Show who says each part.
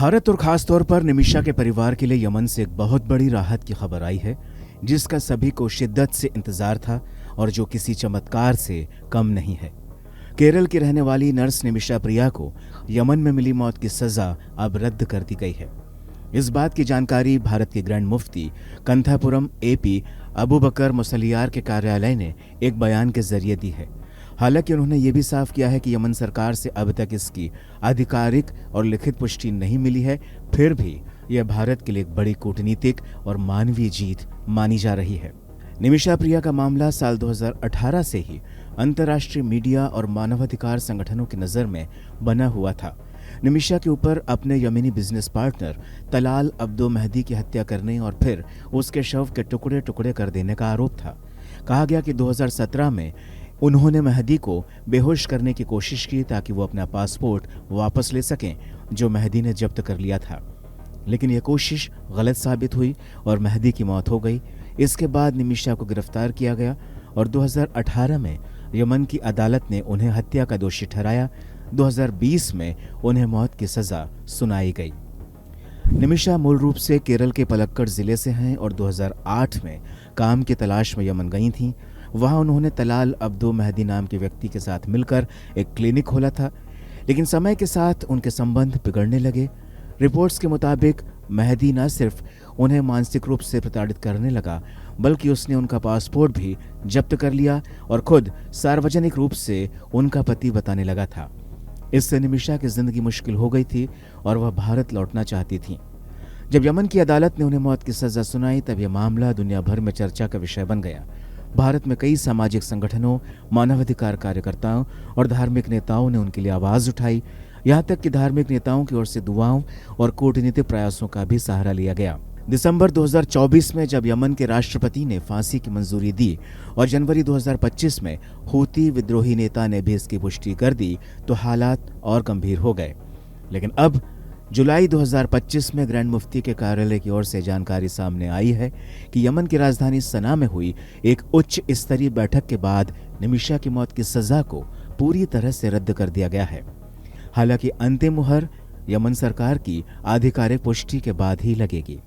Speaker 1: भारत और खास तौर पर निमिषा के परिवार के लिए यमन से एक बहुत बड़ी राहत की खबर आई है, जिसका सभी को शिद्दत से इंतजार था और जो किसी चमत्कार से कम नहीं है। केरल की रहने वाली नर्स निमिषा प्रिया को यमन में मिली मौत की सजा अब रद्द कर दी गई है। इस बात की जानकारी भारत के ग्रैंड मुफ्ती कंथापुरम एपी अबू बकर मुसलियार के कार्यालय ने एक बयान के जरिए दी है। हालांकि उन्होंने ये भी साफ किया है कि यमन सरकार से अब तक इसकी आधिकारिक और लिखित पुष्टि नहीं मिली है, फिर भी यह भारत के लिए एक बड़ी कूटनीतिक और मानवीय जीत मानी जा रही है। निमिषा प्रिया का मामला साल 2018 से ही अंतर्राष्ट्रीय मीडिया और मानवाधिकार संगठनों की नज़र में बना हुआ था। निमिषा के ऊपर अपने यमनी business partner Talal Abdo Mehdi की हत्या करने और फिर उसके शव के टुकड़े टुकड़े कर देने का आरोप था। कहा गया कि 2017 में उन्होंने मेहदी को बेहोश करने की कोशिश की ताकि वो अपना पासपोर्ट वापस ले सकें, जो मेहदी ने जब्त कर लिया था। लेकिन यह कोशिश गलत साबित हुई और मेहदी की मौत हो गई। इसके बाद निमिषा को गिरफ्तार किया गया और 2018 में यमन की अदालत ने उन्हें हत्या का दोषी ठहराया। 2020 में उन्हें मौत की सजा सुनाई गई। निमिषा मूल रूप से केरल के पलक्कड़ जिले से हैं और 2008 में काम की तलाश में यमन गई थीं। वहां उन्होंने तलाल अब्दो मेहदी नाम के व्यक्ति के साथ मिलकर एक क्लिनिक खोला था, लेकिन समय के साथ उनके संबंध बिगड़ने लगे। रिपोर्ट्स के मुताबिक मेहदी न सिर्फ उन्हें मानसिक रूप से प्रताड़ित करने लगा, बल्कि उसने उनका पासपोर्ट भी जब्त कर लिया और खुद सार्वजनिक रूप से उनका पति बताने लगा था। इससे निमिषा की जिंदगी मुश्किल हो गई थी और वह भारत लौटना चाहती थी। जब यमन की अदालत ने उन्हें मौत की सजा सुनाई, तब यह मामला दुनिया भर में चर्चा का विषय बन गया। भारत में कई सामाजिक संगठनों, मानवाधिकार कार्यकर्ताओं और धार्मिक नेताओं ने उनके लिए आवाज उठाई। यहाँ तक कि धार्मिक नेताओं की ओर से दुआओं और कूटनीतिक प्रयासों का भी सहारा लिया गया। दिसंबर 2024 में जब यमन के राष्ट्रपति ने फांसी की मंजूरी दी और जनवरी 2025 में हूती विद्रोही नेता ने भी इसकी पुष्टि कर दी, तो हालात और गंभीर हो गए। लेकिन अब जुलाई 2025 में ग्रैंड मुफ्ती के कार्यालय की ओर से जानकारी सामने आई है कि यमन की राजधानी सना में हुई एक उच्च स्तरीय बैठक के बाद निमिषा की मौत की सजा को पूरी तरह से रद्द कर दिया गया है। हालांकि अंतिम मुहर यमन सरकार की आधिकारिक पुष्टि के बाद ही लगेगी।